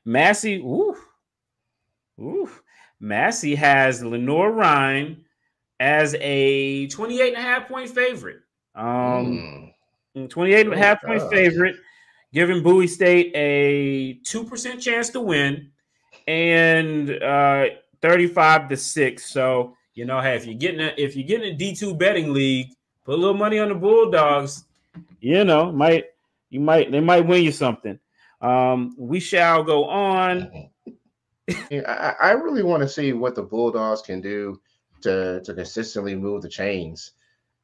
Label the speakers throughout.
Speaker 1: Massey, Massey has Lenior Rhyne as a 28.5 point favorite. 28.5 point favorite, giving Bowie State a 2% chance to win and 35-6. So, hey, if you're getting a D2 betting league, put a little money on the Bulldogs. They might win you something. We shall go on.
Speaker 2: I really want to see what the Bulldogs can do to consistently move the chains.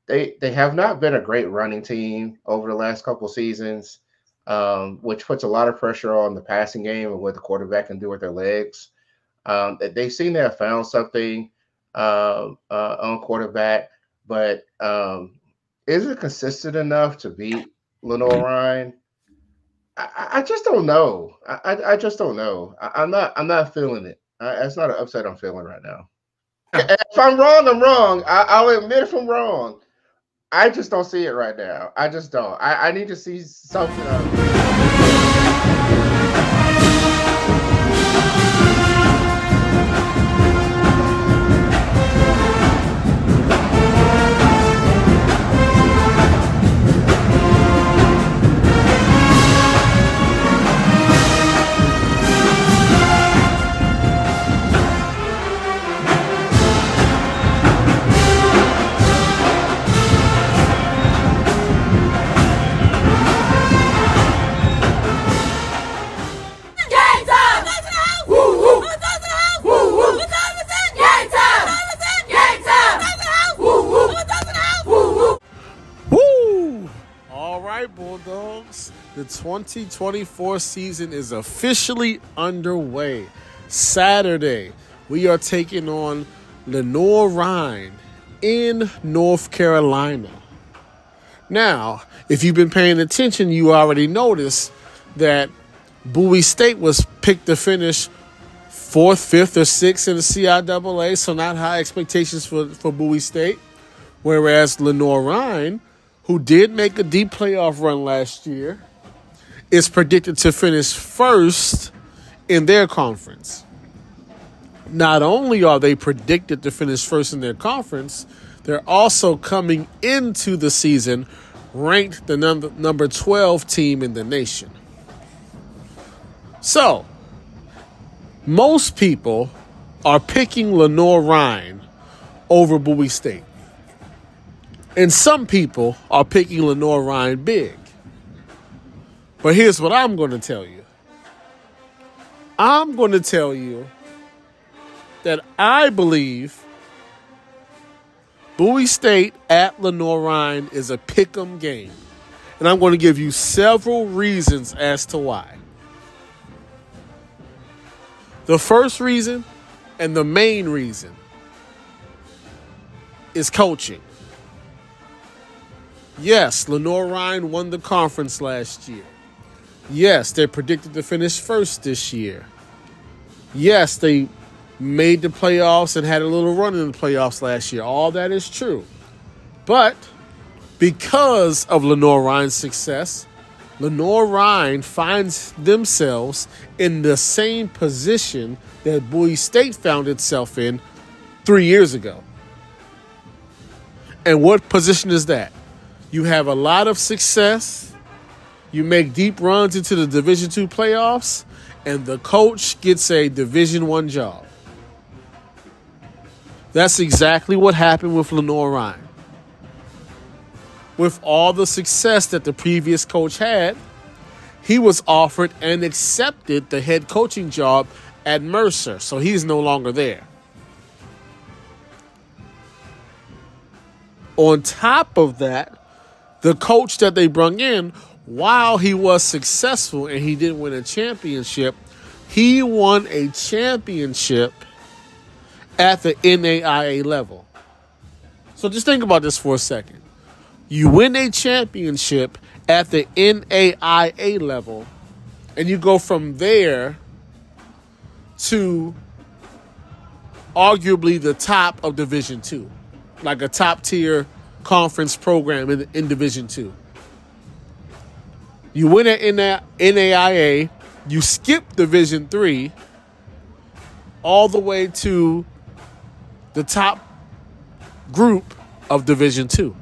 Speaker 2: They have not been a great running team over the last couple seasons, which puts a lot of pressure on the passing game and what the quarterback can do with their legs. They seem to have found something on quarterback, but is it consistent enough to beat Lenior Rhyne? I just don't know. I just don't know. I'm not feeling it. That's not an upset I'm feeling right now. If I'm wrong, I'm wrong. I'll admit if I'm wrong. I just don't see it right now. I just don't. I need to see something.
Speaker 3: Bulldogs, the 2024 season is officially underway. Saturday, we are taking on Lenior Rhyne in North Carolina. Now, if you've been paying attention, you already noticed that Bowie State was picked to finish 4th, 5th, or 6th in the CIAA, so not high expectations for Bowie State. Whereas Lenior Rhyne, who did make a deep playoff run last year, is predicted to finish 1st in their conference. Not only are they predicted to finish 1st in their conference, they're also coming into the season ranked the number 12 team in the nation. So, most people are picking Lenior Rhyne over Bowie State. And some people are picking Lenior Rhyne big. But here's what I'm going to tell you. I'm going to tell you that I believe Bowie State at Lenior Rhyne is a pick'em game. And I'm going to give you several reasons as to why. The first reason and the main reason is coaching. Yes, Lenior Rhyne won the conference last year. Yes, they're predicted to finish 1st this year. Yes, they made the playoffs and had a little run in the playoffs last year. All that is true. But because of Lenior Rhyne's success, Lenior Rhyne finds themselves in the same position that Bowie State found itself in 3 years ago. And what position is that? You have a lot of success, you make deep runs into the Division II playoffs, and the coach gets a Division I job. That's exactly what happened with Lenior Rhyne. With all the success that the previous coach had, he was offered and accepted the head coaching job at Mercer, so he's no longer there. On top of that, the coach that they brung in, while he was successful and he didn't win a championship, he won a championship at the NAIA level. So just think about this for a second. You win a championship at the NAIA level, and you go from there to arguably the top of Division II, like a top-tier conference program in Division II. You win at NAIA, You skip Division III all the way to the top group of Division II.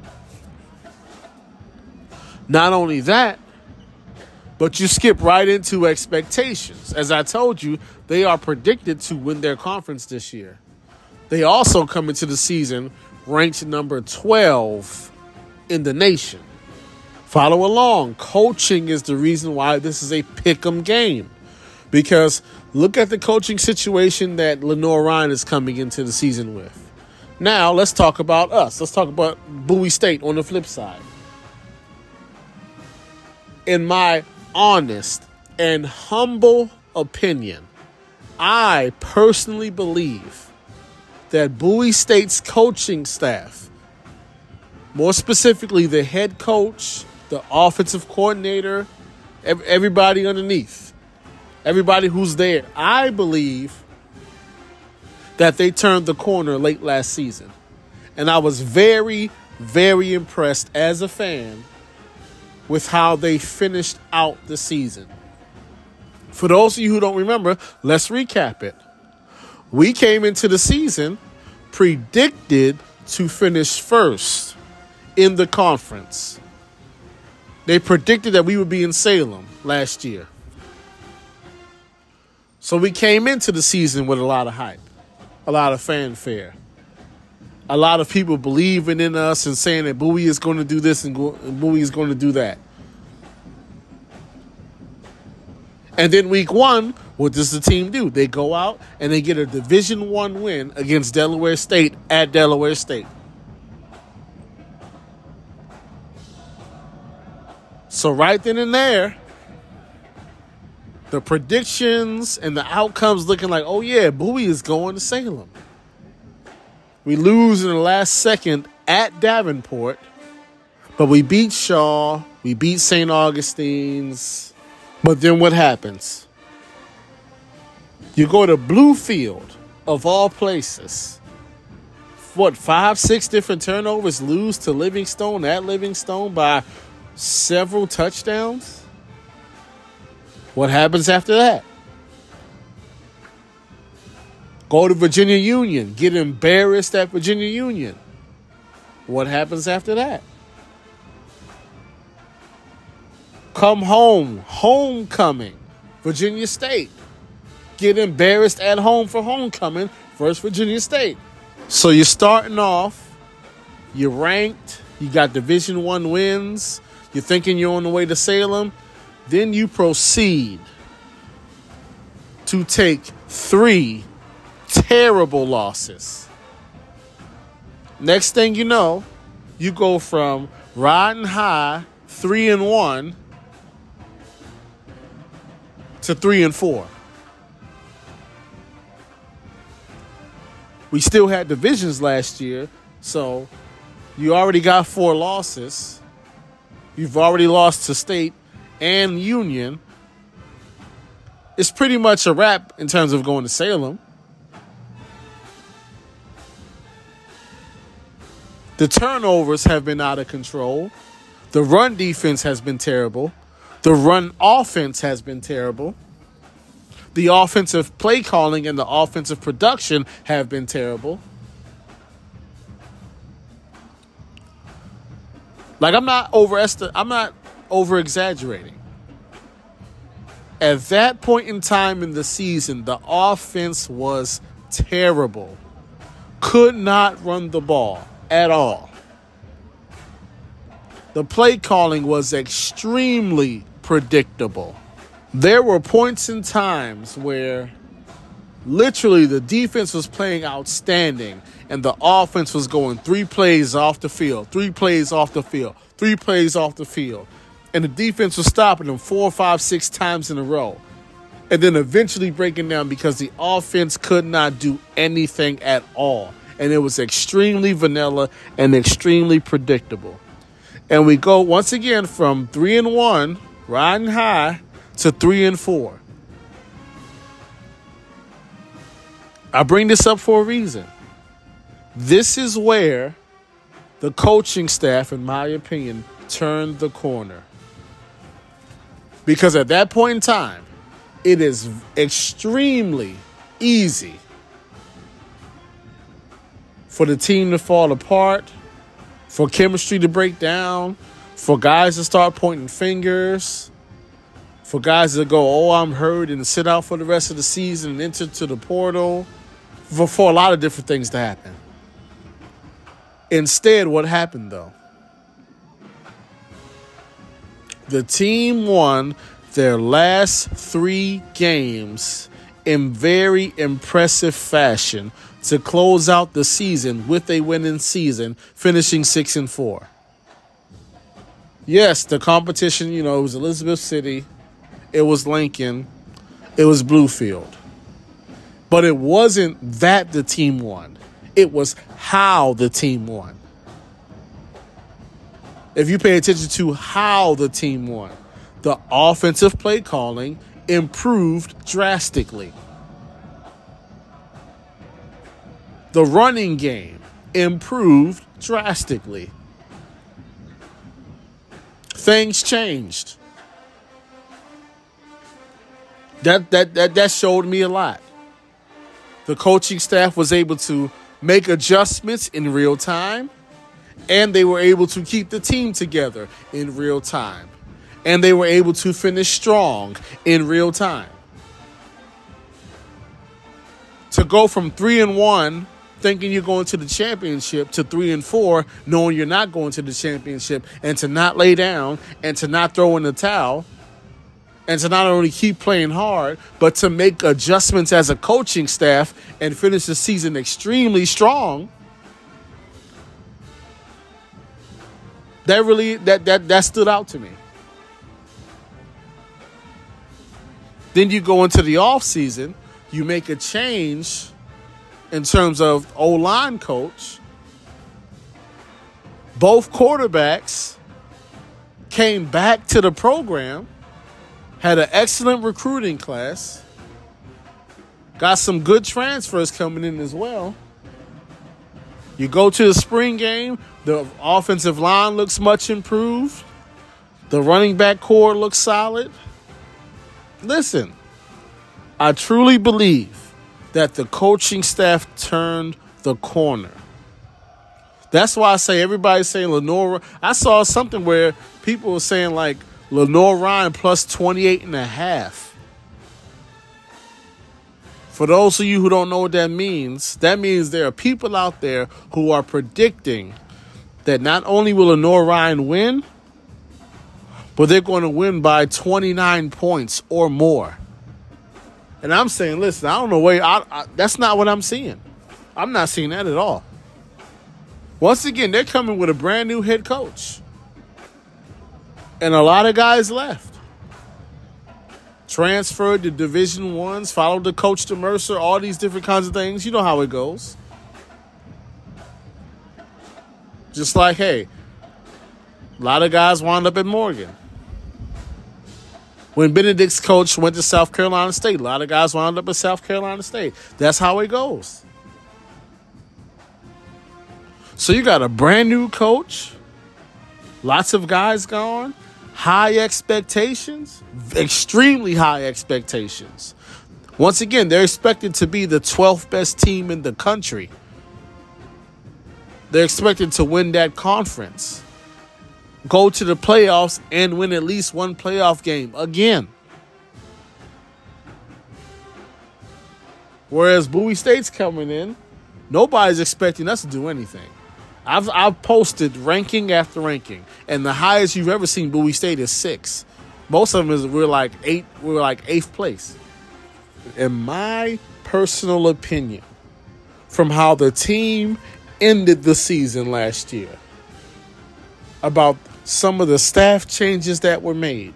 Speaker 3: Not only that, but you skip right into expectations. As I told you, they are predicted to win their conference this year. They also come into the season ranked number 12 in the nation. Follow along. Coaching is the reason why this is a pick'em game. Because look at the coaching situation that Lenior Rhyne is coming into the season with. Now, let's talk about us. Let's talk about Bowie State on the flip side. In my honest and humble opinion, I personally believe that Bowie State's coaching staff, more specifically the head coach, the offensive coordinator, everybody underneath, everybody who's there, I believe that they turned the corner late last season. And I was very, very impressed as a fan with how they finished out the season. For those of you who don't remember, let's recap it. We came into the season predicted to finish first in the conference. They predicted that we would be in Salem last year. So we came into the season with a lot of hype, a lot of fanfare, a lot of people believing in us and saying that Bowie is going to do this and Bowie is going to do that. And then week one, what does the team do? They go out and they get a Division I win against Delaware State at Delaware State. So right then and there, the predictions and the outcomes looking like, oh yeah, Bowie is going to Salem. We lose in the last second at Davenport, but we beat Shaw, we beat St. Augustine's. But then what happens? You go to Bluefield, of all places. 5, 6 different turnovers, lose to Livingstone at Livingstone by several touchdowns? What happens after that? Go to Virginia Union, get embarrassed at Virginia Union. What happens after that? Come home, homecoming, Virginia State. Get embarrassed at home for homecoming versus Virginia State. So you're starting off, you're ranked, you got Division I wins, you're thinking you're on the way to Salem. Then you proceed to take 3 terrible losses. Next thing you know, you go from riding high 3-1 to 3-4. We still had divisions last year, so you already got 4 losses. You've already lost to State and Union. It's pretty much a wrap in terms of going to Salem. The turnovers have been out of control. The run defense has been terrible. The run offense has been terrible. The offensive play calling and the offensive production have been terrible. Like, I'm not over-exaggerating. At that point in time in the season, the offense was terrible. Could not run the ball at all. The play calling was extremely predictable. There were points in times where literally the defense was playing outstanding and the offense was going 3 plays off the field, 3 plays off the field, 3 plays off the field. And the defense was stopping them 4, 5, 6 times in a row. And then eventually breaking down because the offense could not do anything at all. And it was extremely vanilla and extremely predictable. And we go once again from 3-1, riding high, to 3-4. I bring this up for a reason. This is where the coaching staff, in my opinion, turned the corner. Because at that point in time, it is extremely easy for the team to fall apart, for chemistry to break down, for guys to start pointing fingers, for guys to go, oh, I'm hurt, and sit out for the rest of the season and enter to the portal, for a lot of different things to happen. Instead, what happened, though? The team won their last 3 games in very impressive fashion to close out the season with a winning season, finishing 6-4. Yes, the competition, it was Elizabeth City, it was Lincoln, it was Bluefield. But it wasn't that the team won. It was how the team won. If you pay attention to how the team won, the offensive play calling improved drastically. The running game improved drastically. Things changed. That showed me a lot. The coaching staff was able to make adjustments in real time, and they were able to keep the team together in real time, and they were able to finish strong in real time. To go from 3-1, thinking you're going to the championship, to 3-4, knowing you're not going to the championship, and to not lay down, and to not throw in the towel, and to not only keep playing hard, but to make adjustments as a coaching staff and finish the season extremely strong. That really that stood out to me. Then you go into the offseason, you make a change in terms of O-line coach. Both quarterbacks came back to the program, had an excellent recruiting class, got some good transfers coming in as well. You go to the spring game, the offensive line looks much improved. The running back core looks solid. Listen, I truly believe that the coaching staff turned the corner. That's why I say everybody's saying Lenior. I saw something where people were saying like Lenior Rhyne plus 28.5. For those of you who don't know what that means there are people out there who are predicting that not only will Lenior Rhyne win, but they're going to win by 29 points or more. And I'm saying, listen, I don't know that's not what I'm seeing. I'm not seeing that at all. Once again, they're coming with a brand new head coach. And a lot of guys left. Transferred to Division Ones, followed the coach to Mercer, all these different kinds of things. You know how it goes. Just like, hey, a lot of guys wound up at Morgan. When Benedict's coach went to South Carolina State, a lot of guys wound up at South Carolina State. That's how it goes. So you got a brand new coach, lots of guys gone, high expectations, extremely high expectations. Once again, they're expected to be the 12th best team in the country. They're expected to win that conference, go to the playoffs, and win at least one playoff game again. Whereas Bowie State's coming in, nobody's expecting us to do anything. I've posted ranking after ranking, and the highest you've ever seen Bowie State is 6. Most of them we're like 8th place. In my personal opinion, from how the team ended the season last year, about some of the staff changes that were made,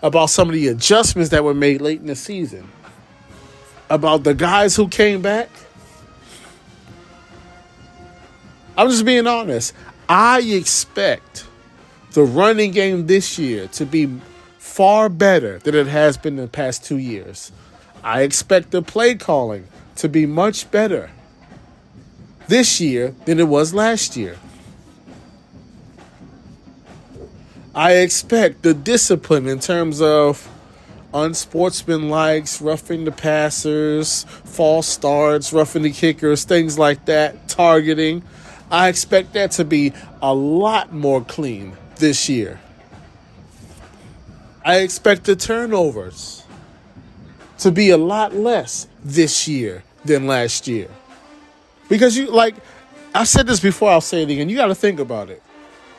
Speaker 3: about some of the adjustments that were made late in the season, about the guys who came back, I'm just being honest. I expect the running game this year to be far better than it has been in the past 2 years. I expect the play calling to be much better this year than it was last year. I expect the discipline in terms of unsportsmanlike, roughing the passers, false starts, roughing the kickers, things like that, targeting. I expect that to be a lot more clean this year. I expect the turnovers to be a lot less this year than last year. Because I said this before, I'll say it again. You got to think about it.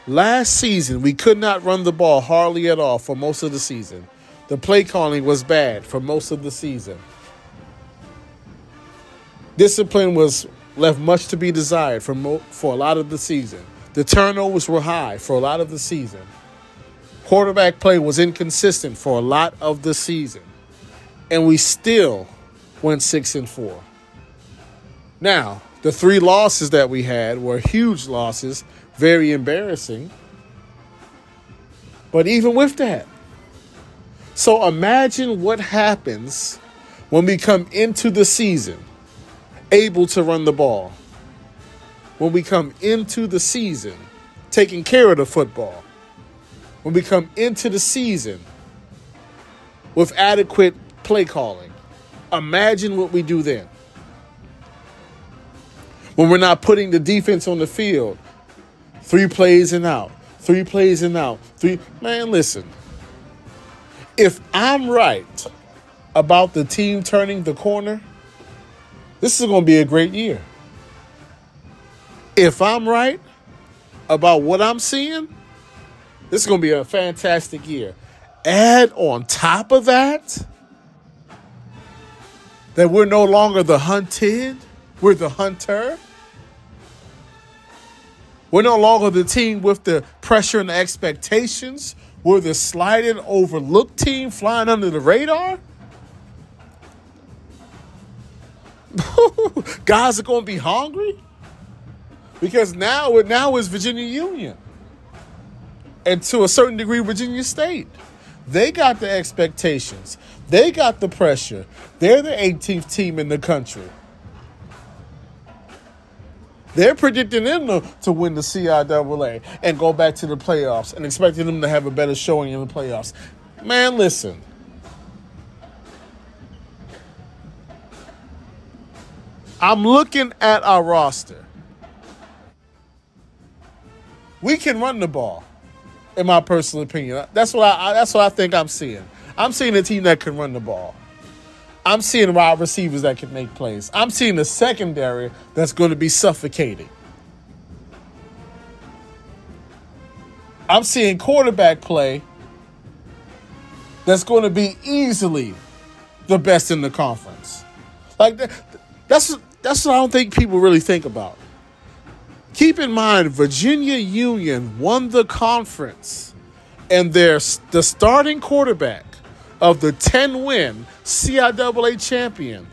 Speaker 3: Last season, we could not run the ball hardly at all for most of the season. The play calling was bad for most of the season. Discipline was left much to be desired for a lot of the season. The turnovers were high for a lot of the season. Quarterback play was inconsistent for a lot of the season. And we still went 6-4. Now, the 3 losses that we had were huge losses, very embarrassing. But even with that, so imagine what happens when we come into the season able to run the ball. When we come into the season taking care of the football. When we come into the season with adequate play calling. Imagine what we do then. When we're not putting the defense on the field. 3 plays and out. 3 plays and out. Man, listen. If I'm right about the team turning the corner, this is going to be a great year. If I'm right about what I'm seeing, this is going to be a fantastic year. Add on top of that we're no longer the hunted, we're the hunter. We're no longer the team with the pressure and the expectations. We're the slighted, overlooked team flying under the radar. Guys are going to be hungry because now it's Virginia Union. And to a certain degree, Virginia State. They got the expectations. They got the pressure. They're the 18th team in the country. They're predicting them to win the CIAA and go back to the playoffs and expecting them to have a better showing in the playoffs. Man, listen. I'm looking at our roster. We can run the ball, in my personal opinion. That's what I think I'm seeing. I'm seeing a team that can run the ball. I'm seeing wide receivers that can make plays. I'm seeing a secondary that's going to be suffocating. I'm seeing quarterback play that's going to be easily the best in the conference. That's what I don't think people really think about. Keep in mind, Virginia Union won the conference, and the starting quarterback of the 10-win CIAA champion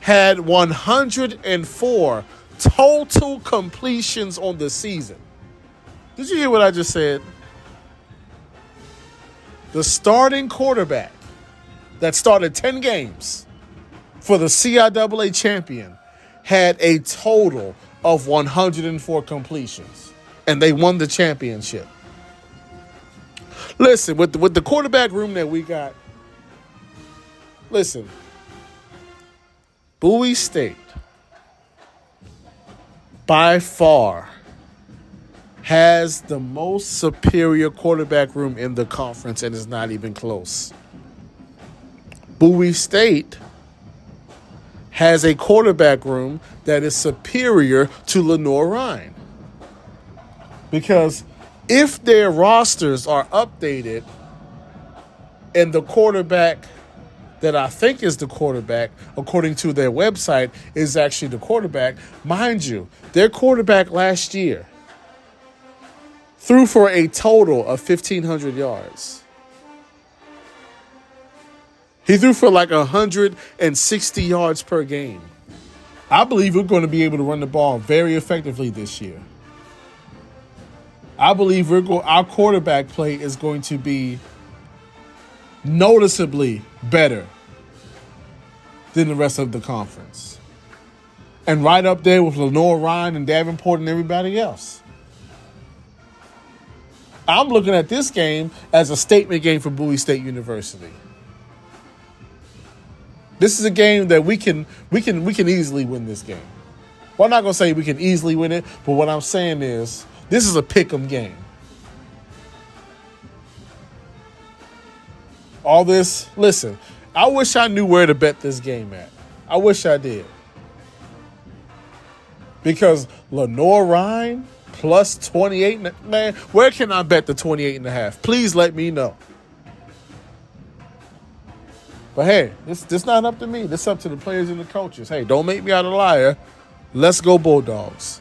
Speaker 3: had 104 total completions on the season. Did you hear what I just said? The starting quarterback that started 10 games for the CIAA champion had a total of 104 completions, and they won the championship. Listen, with the quarterback room that we got, listen, Bowie State, by far, has the most superior quarterback room in the conference, and is not even close. Bowie State has a quarterback room that is superior to Lenior Rhyne. Because if their rosters are updated and the quarterback that I think is the quarterback, according to their website, is actually the quarterback, mind you, their quarterback last year threw for a total of 1,500 yards. He threw for like 160 yards per game. I believe we're going to be able to run the ball very effectively this year. I believe our quarterback play is going to be noticeably better than the rest of the conference. And right up there with Lenior Rhyne and Davenport and everybody else. I'm looking at this game as a statement game for Bowie State University. This is a game that we can easily win this game. Well, I'm not gonna say we can easily win it, but what I'm saying is this is a pick'em game. All this, listen, I wish I knew where to bet this game at. I wish I did. Because Lenior Rhyne plus 28, man, where can I bet the 28.5? Please let me know. But hey, this not up to me. This up to the players and the coaches. Hey, don't make me out a liar. Let's go Bulldogs.